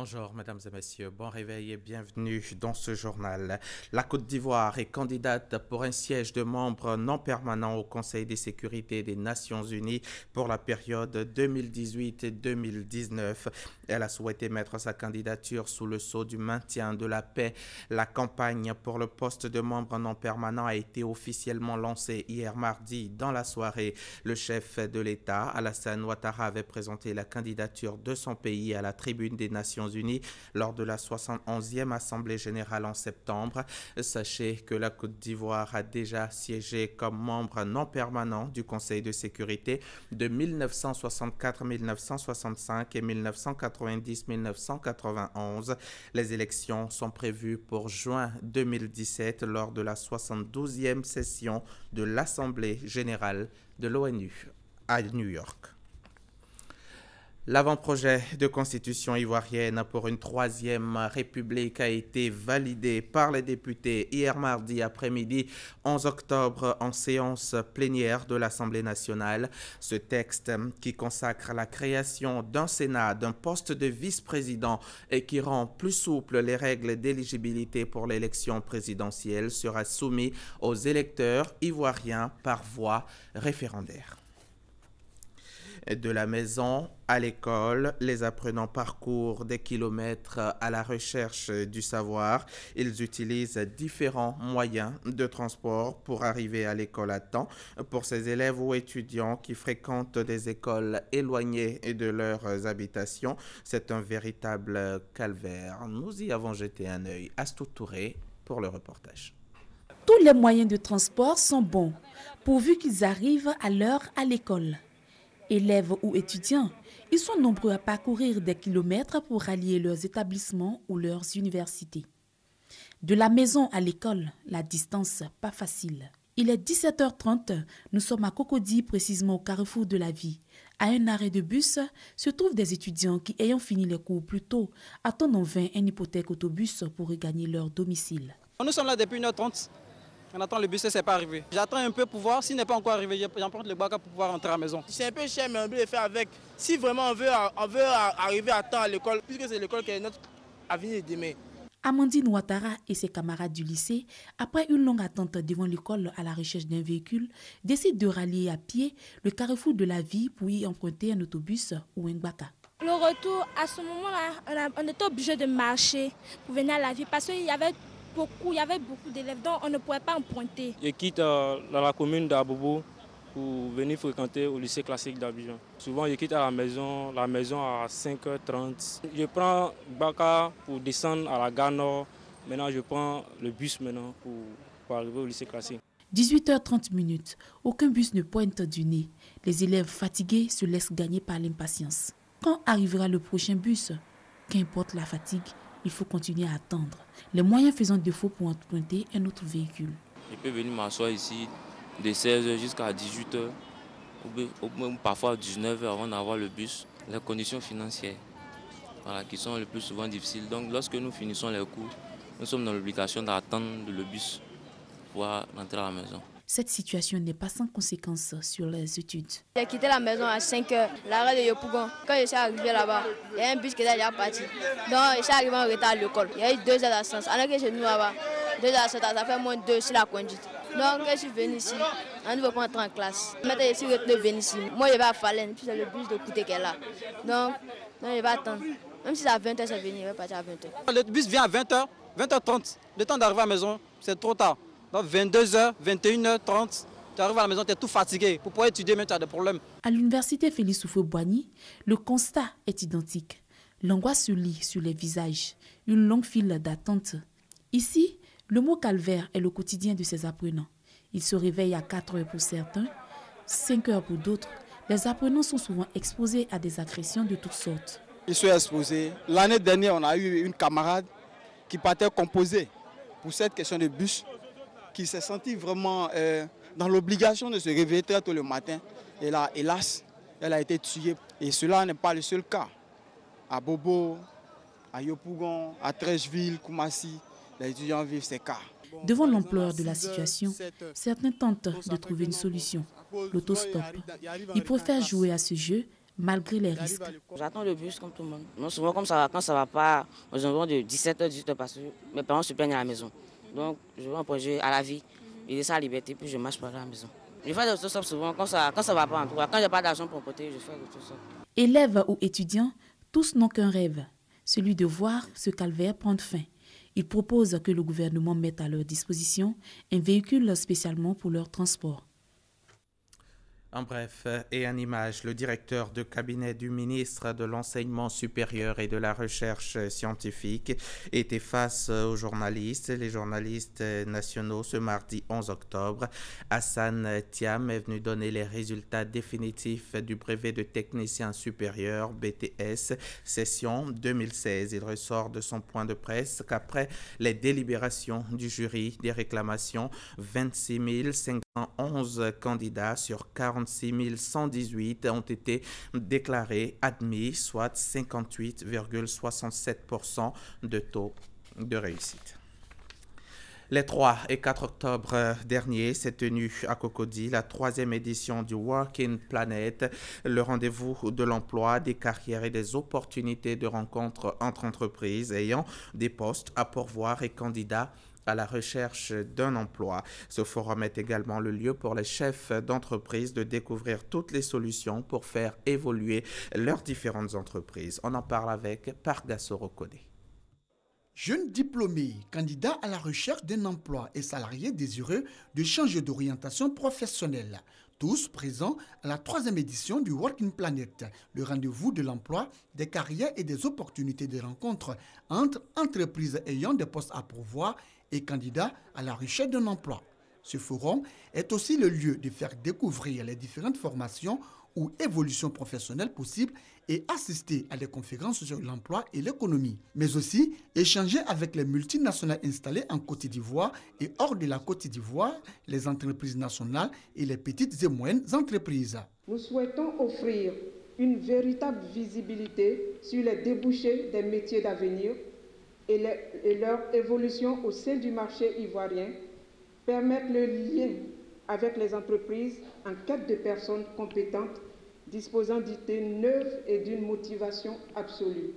Bonjour mesdames et messieurs, bon réveil et bienvenue dans ce journal. La Côte d'Ivoire est candidate pour un siège de membre non permanent au Conseil de sécurité des Nations Unies pour la période 2018-2019. Elle a souhaité mettre sa candidature sous le sceau du maintien de la paix. La campagne pour le poste de membre non permanent a été officiellement lancée hier mardi dans la soirée. Le chef de l'État, Alassane Ouattara, avait présenté la candidature de son pays à la tribune des Nations Unies lors de la 71e Assemblée générale en septembre. Sachez que la Côte d'Ivoire a déjà siégé comme membre non permanent du Conseil de sécurité de 1964-1965 et 1990-1991. Les élections sont prévues pour juin 2017 lors de la 72e session de l'Assemblée générale de l'ONU à New York. L'avant-projet de constitution ivoirienne pour une troisième république a été validé par les députés hier mardi après-midi 11 octobre en séance plénière de l'Assemblée nationale. Ce texte qui consacre la création d'un Sénat, d'un poste de vice-président et qui rend plus souples les règles d'éligibilité pour l'élection présidentielle sera soumis aux électeurs ivoiriens par voie référendaire. De la maison à l'école, les apprenants parcourent des kilomètres à la recherche du savoir. Ils utilisent différents moyens de transport pour arriver à l'école à temps. Pour ces élèves ou étudiants qui fréquentent des écoles éloignées de leurs habitations, c'est un véritable calvaire. Nous y avons jeté un œil. Astou Touré pour le reportage. Tous les moyens de transport sont bons, pourvu qu'ils arrivent à l'heure à l'école. Élèves ou étudiants, ils sont nombreux à parcourir des kilomètres pour rallier leurs établissements ou leurs universités. De la maison à l'école, la distance pas facile. Il est 17h30, nous sommes à Cocody, précisément au carrefour de la vie. À un arrêt de bus se trouvent des étudiants qui, ayant fini les cours plus tôt, attendent en vain un hypothèque autobus pour regagner leur domicile. Nous sommes là depuis 1h30. On attend le bus, c'est pas arrivé. J'attends un peu pour voir. S'il n'est pas encore arrivé, j'emprunte le Baka pour pouvoir rentrer à la maison. C'est un peu cher, mais on peut le faire avec. Si vraiment on veut arriver à temps à l'école, puisque c'est l'école qui est notre avenir demain. Amandine Ouattara et ses camarades du lycée, après une longue attente devant l'école à la recherche d'un véhicule, décident de rallier à pied le carrefour de la vie pour y emprunter un autobus ou un Baka. Le retour, à ce moment-là, on était obligé de marcher pour venir à la vie parce qu'il y avait beaucoup d'élèves, donc on ne pouvait pas emprunter. Je quitte dans la commune d'Abobo pour venir fréquenter au lycée classique d'Abidjan. Souvent, je quitte à la maison à 5h30. Je prends Baka pour descendre à la gare Nord. Maintenant, je prends le bus pour arriver au lycée classique. 18h30, aucun bus ne pointe du nez. Les élèves fatigués se laissent gagner par l'impatience. Quand arrivera le prochain bus? Qu'importe la fatigue, il faut continuer à attendre. Les moyens faisant défaut pour emprunter un autre véhicule. Je peux venir m'asseoir ici de 16h jusqu'à 18h, ou parfois 19h avant d'avoir le bus. Les conditions financières qui sont le plus souvent difficiles. Donc lorsque nous finissons les cours, nous sommes dans l'obligation d'attendre le bus pour pouvoir rentrer à la maison. Cette situation n'est pas sans conséquences sur les études. J'ai quitté la maison à 5h, l'arrêt de Yopougon. Quand je suis arrivé là-bas, il y a un bus qui est déjà parti. Donc je suis arrivé en retard à l'école. Il y a eu 2 heures d'absence. Alors que chez nous là-bas, 2 heures d'absence, ça fait moins de 2 sur la conduite. Donc je suis venu ici, on ne veut pas entrer en classe. Maintenant je suis venu ici. Moi je vais à Falaine, puis c'est le bus de Kouté qui est là. Donc je vais attendre. Même si c'est à 20h, c'est venu, je vais partir à 20h. Le bus vient à 20h, 20h30. Le temps d'arriver à la maison, c'est trop tard. Donc 22h, 21h30, tu arrives à la maison, tu es tout fatigué. Pour pouvoir étudier, même tu as des problèmes. À l'université Félix Houphouët-Boigny, le constat est identique. L'angoisse se lit sur les visages, une longue file d'attente. Ici, le mot calvaire est le quotidien de ces apprenants. Ils se réveillent à 4 heures pour certains, 5 heures pour d'autres. Les apprenants sont souvent exposés à des agressions de toutes sortes. Ils sont exposés. L'année dernière, on a eu une camarade qui partait composer pour cette question de bus, qui s'est senti vraiment dans l'obligation de se réveiller très tôt le matin. Et là, hélas, elle a été tuée. Et cela n'est pas le seul cas. À Bobo, à Yopougon, à Trècheville, Koumassi, les étudiants vivent ces cas. Devant l'ampleur de la situation, certains tentent de trouver une solution, l'autostop. Ils préfèrent jouer à ce jeu malgré les risques. J'attends le bus comme tout le monde. Non, souvent, comme ça, quand ça ne va pas, aux environs de 17h, 18h, parce que mes parents se plaignent à la maison. Donc, je vais en projet à la vie, il laisse la liberté, puis je marche par la maison. Je fais de l'autostop souvent, quand ça ne va pas en tout cas. Quand je n'ai pas d'argent pour porter, je fais de l'autostop. Élèves ou étudiants, tous n'ont qu'un rêve, celui de voir ce calvaire prendre fin. Ils proposent que le gouvernement mette à leur disposition un véhicule spécialement pour leur transport. En bref et en image, le directeur de cabinet du ministre de l'Enseignement supérieur et de la Recherche scientifique était face aux journalistes, les journalistes nationaux, ce mardi 11 octobre. Hassan Thiam est venu donner les résultats définitifs du brevet de technicien supérieur BTS session 2016. Il ressort de son point de presse qu'après les délibérations du jury des réclamations, 26 511 candidats sur 46 118 ont été déclarés admis, soit 58,67% de taux de réussite. Les 3 et 4 octobre dernier s'est tenue à Cocody la 3e édition du Working Planet, le rendez-vous de l'emploi, des carrières et des opportunités de rencontre entre entreprises ayant des postes à pourvoir et candidats à la recherche d'un emploi. Ce forum est également le lieu pour les chefs d'entreprise de découvrir toutes les solutions pour faire évoluer leurs différentes entreprises. On en parle avec Pargassoro Kodé. Jeunes diplômés, candidats à la recherche d'un emploi et salariés désireux de changer d'orientation professionnelle. Tous présents à la 3e édition du Working Planet, le rendez-vous de l'emploi, des carrières et des opportunités de rencontre entre entreprises ayant des postes à pourvoir et candidats à la recherche d'un emploi. Ce forum est aussi le lieu de faire découvrir les différentes formations ou évolutions professionnelles possibles et assister à des conférences sur l'emploi et l'économie, mais aussi échanger avec les multinationales installées en Côte d'Ivoire et hors de la Côte d'Ivoire, les entreprises nationales et les petites et moyennes entreprises. Nous souhaitons offrir une véritable visibilité sur les débouchés des métiers d'avenir et leur évolution au sein du marché ivoirien, permettre le lien avec les entreprises en quête de personnes compétentes, disposant d'idées neuves et d'une motivation absolue.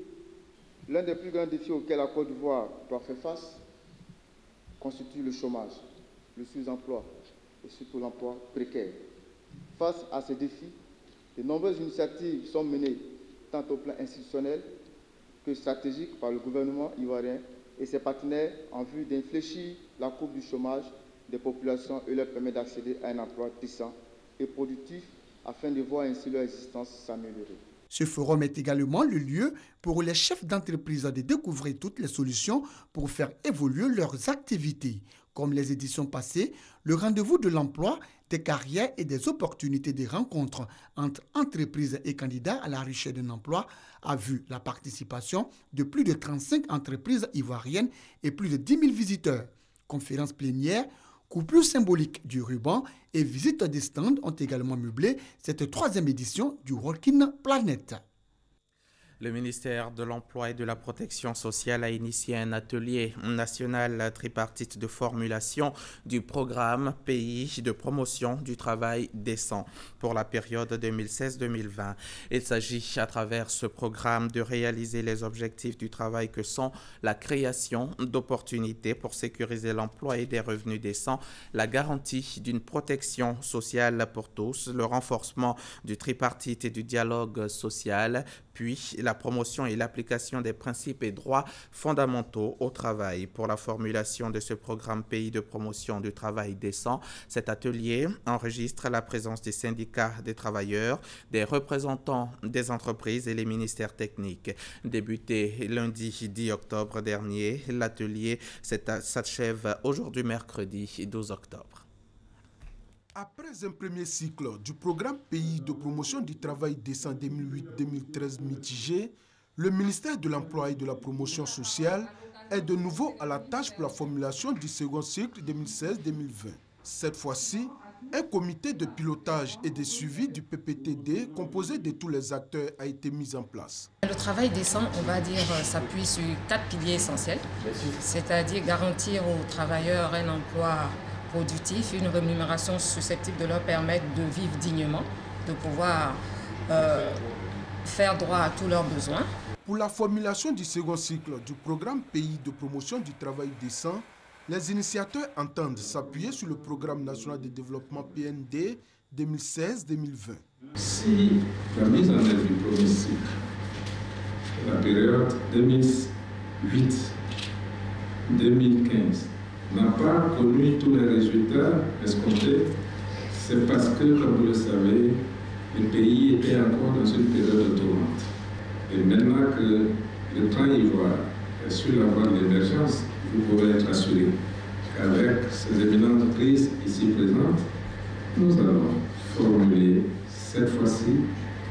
L'un des plus grands défis auxquels la Côte d'Ivoire doit faire face constitue le chômage, le sous-emploi et surtout l'emploi précaire. Face à ces défis, de nombreuses initiatives sont menées tant au plan institutionnel que stratégique par le gouvernement ivoirien et ses partenaires en vue d'infléchir la courbe du chômage des populations et leur permettre d'accéder à un emploi décent et productif afin de voir ainsi leur existence s'améliorer. Ce forum est également le lieu pour les chefs d'entreprise de découvrir toutes les solutions pour faire évoluer leurs activités. Comme les éditions passées, le rendez-vous de l'emploi, des carrières et des opportunités de rencontres entre entreprises et candidats à la recherche d'un emploi a vu la participation de plus de 35 entreprises ivoiriennes et plus de 10 000 visiteurs. Conférences plénières, coupures symboliques du ruban et visites des stands ont également meublé cette 3e édition du Working Planet. Le ministère de l'Emploi et de la Protection sociale a initié un atelier national tripartite de formulation du programme Pays de promotion du travail décent pour la période 2016-2020. Il s'agit à travers ce programme de réaliser les objectifs du travail que sont la création d'opportunités pour sécuriser l'emploi et des revenus décents, la garantie d'une protection sociale pour tous, le renforcement du tripartite et du dialogue social, puis la promotion et l'application des principes et droits fondamentaux au travail. Pour la formulation de ce programme Pays de promotion du travail décent, cet atelier enregistre la présence des syndicats des travailleurs, des représentants des entreprises et les ministères techniques. Débuté lundi 10 octobre dernier, l'atelier s'achève aujourd'hui mercredi 12 octobre. Après un premier cycle du programme Pays de promotion du travail décent 2008-2013 mitigé, le ministère de l'Emploi et de la Promotion sociale est de nouveau à la tâche pour la formulation du second cycle 2016-2020. Cette fois-ci, un comité de pilotage et de suivi du PPTD composé de tous les acteurs a été mis en place. Le travail décent, on va dire, s'appuie sur 4 piliers essentiels, c'est-à-dire garantir aux travailleurs un emploi productif, une rémunération susceptible de leur permettre de vivre dignement, de pouvoir faire droit à tous leurs besoins. Pour la formulation du second cycle du programme Pays de promotion du travail décent, les initiateurs entendent s'appuyer sur le programme national de développement PND 2016-2020. Si la mise en œuvre du premier cycle, la période 2008-2015, n'a pas connu tous les résultats escomptés, c'est parce que, comme vous le savez, le pays était encore dans une période de tourmente. Et maintenant que le train ivoire est sur la voie de l'émergence, vous pouvez être assuré qu'avec ces éminentes crises ici présentes, nous allons formuler cette fois-ci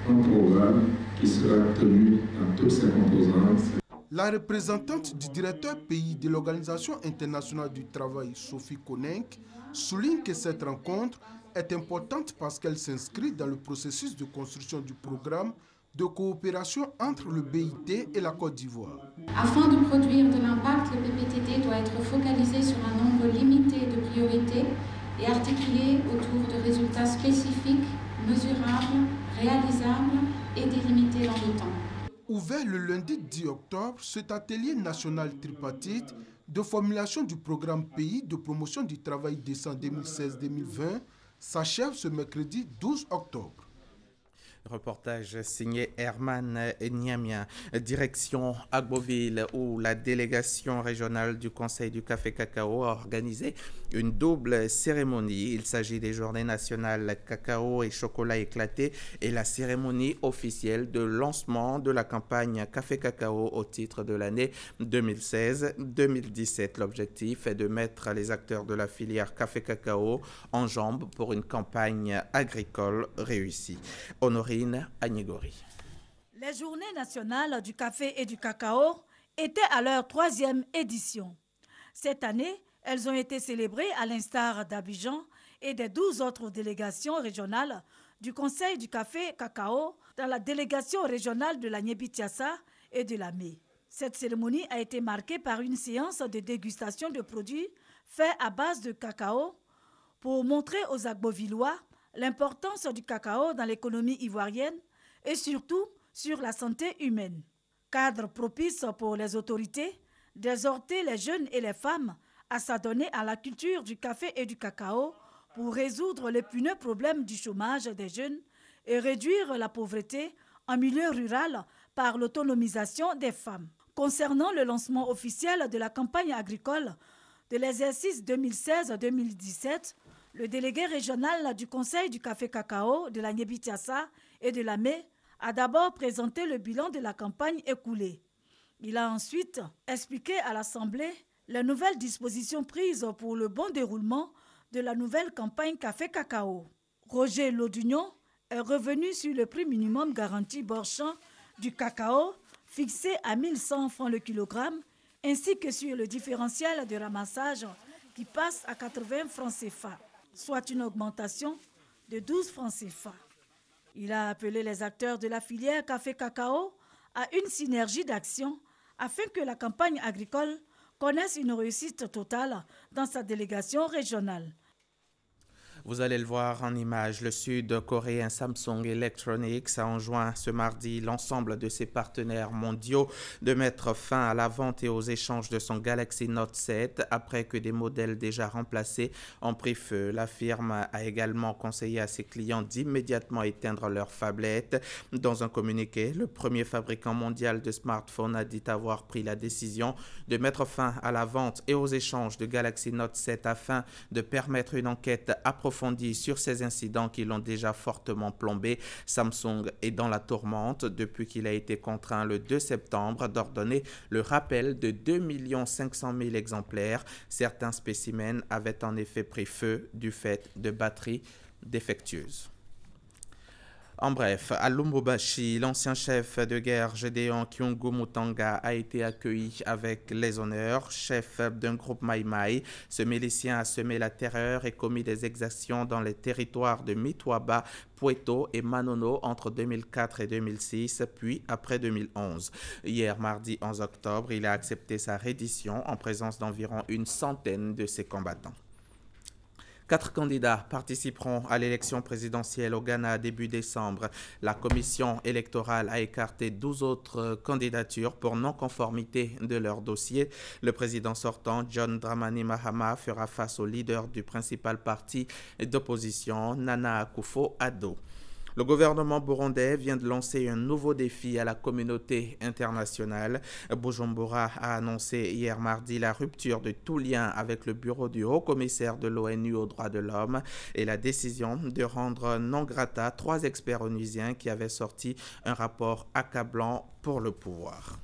un programme qui sera tenu dans toutes ses composantes. La représentante du directeur pays de l'Organisation internationale du travail, Sophie Konenk, souligne que cette rencontre est importante parce qu'elle s'inscrit dans le processus de construction du programme de coopération entre le BIT et la Côte d'Ivoire. Afin de produire de l'impact, le PPTD doit être focalisé sur un nombre limité de priorités et articulé autour de résultats spécifiques, mesurables, réalisables et délimités dans le temps. Ouvert le lundi 10 octobre, cet atelier national tripartite de formulation du programme Pays de promotion du travail décent 2016-2020 s'achève ce mercredi 12 octobre. Reportage signé Herman Niamia. Direction Agboville, où la délégation régionale du Conseil du Café Cacao a organisé une double cérémonie. Il s'agit des journées nationales cacao et chocolat éclaté et la cérémonie officielle de lancement de la campagne Café Cacao au titre de l'année 2016-2017. L'objectif est de mettre les acteurs de la filière Café Cacao en jambes pour une campagne agricole réussie. Honorine Agnégori. Les journées nationales du café et du cacao étaient à leur 3e édition. Cette année, elles ont été célébrées à l'instar d'Abidjan et des 12 autres délégations régionales du Conseil du café cacao dans la délégation régionale de la Niébitiassa et de la Mé. Cette cérémonie a été marquée par une séance de dégustation de produits faits à base de cacao pour montrer aux Agbovillois l'importance du cacao dans l'économie ivoirienne et surtout sur la santé humaine. Cadre propice pour les autorités d'exhorter les jeunes et les femmes à s'adonner à la culture du café et du cacao pour résoudre l'épineux problème du chômage des jeunes et réduire la pauvreté en milieu rural par l'autonomisation des femmes. Concernant le lancement officiel de la campagne agricole de l'exercice 2016-2017, le délégué régional du Conseil du café cacao de la Niébitiassa et de la Mé a d'abord présenté le bilan de la campagne écoulée. Il a ensuite expliqué à l'Assemblée les nouvelles dispositions prises pour le bon déroulement de la nouvelle campagne café cacao. Roger Lodugnon est revenu sur le prix minimum garanti Borchamp du cacao fixé à 1100 francs le kilogramme ainsi que sur le différentiel de ramassage qui passe à 80 francs CFA. Soit une augmentation de 12 francs CFA. Il a appelé les acteurs de la filière café-cacao à une synergie d'action afin que la campagne agricole connaisse une réussite totale dans sa délégation régionale. Vous allez le voir en image, le sud-coréen Samsung Electronics a enjoint ce mardi l'ensemble de ses partenaires mondiaux de mettre fin à la vente et aux échanges de son Galaxy Note 7 après que des modèles déjà remplacés ont pris feu. La firme a également conseillé à ses clients d'immédiatement éteindre leurs phablettes. Dans un communiqué, le premier fabricant mondial de smartphones a dit avoir pris la décision de mettre fin à la vente et aux échanges de Galaxy Note 7 afin de permettre une enquête approfondie sur ces incidents qui l'ont déjà fortement plombé. Samsung est dans la tourmente depuis qu'il a été contraint le 2 septembre d'ordonner le rappel de 2 500 000 exemplaires. Certains spécimens avaient en effet pris feu du fait de batteries défectueuses. En bref, à Lubumbashi, l'ancien chef de guerre Gédéon Kyungu Mutanga a été accueilli avec les honneurs. Chef d'un groupe Mai Mai, ce milicien a semé la terreur et commis des exactions dans les territoires de Mitwaba, Pweto et Manono entre 2004 et 2006, puis après 2011. Hier, mardi 11 octobre, il a accepté sa reddition en présence d'environ une centaine de ses combattants. 4 candidats participeront à l'élection présidentielle au Ghana début décembre. La commission électorale a écarté 12 autres candidatures pour non-conformité de leur dossier. Le président sortant, John Dramani Mahama, fera face au leader du principal parti d'opposition, Nana Akufo-Addo. Le gouvernement burundais vient de lancer un nouveau défi à la communauté internationale. Bujumbura a annoncé hier mardi la rupture de tout lien avec le bureau du haut-commissaire de l'ONU aux droits de l'homme et la décision de rendre non grata 3 experts onusiens qui avaient sorti un rapport accablant pour le pouvoir.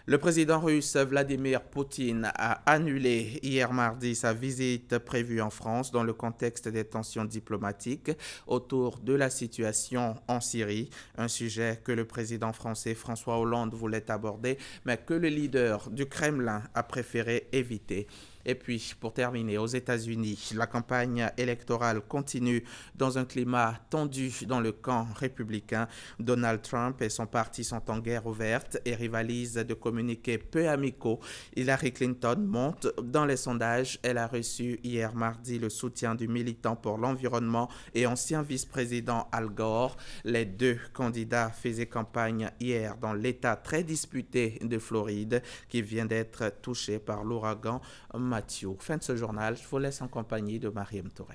Le président russe Vladimir Poutine a annulé hier mardi sa visite prévue en France dans le contexte des tensions diplomatiques autour de la situation en Syrie, un sujet que le président français François Hollande voulait aborder, mais que le leader du Kremlin a préféré éviter. Et puis, pour terminer, aux États-Unis, la campagne électorale continue dans un climat tendu dans le camp républicain. Donald Trump et son parti sont en guerre ouverte et rivalisent de communiqués peu amicaux. Hillary Clinton monte dans les sondages. Elle a reçu hier mardi le soutien du militant pour l'environnement et ancien vice-président Al Gore. Les 2 candidats faisaient campagne hier dans l'État très disputé de Floride qui vient d'être touché par l'ouragan Mathieu. Fin de ce journal, je vous laisse en compagnie de Mariam Touré.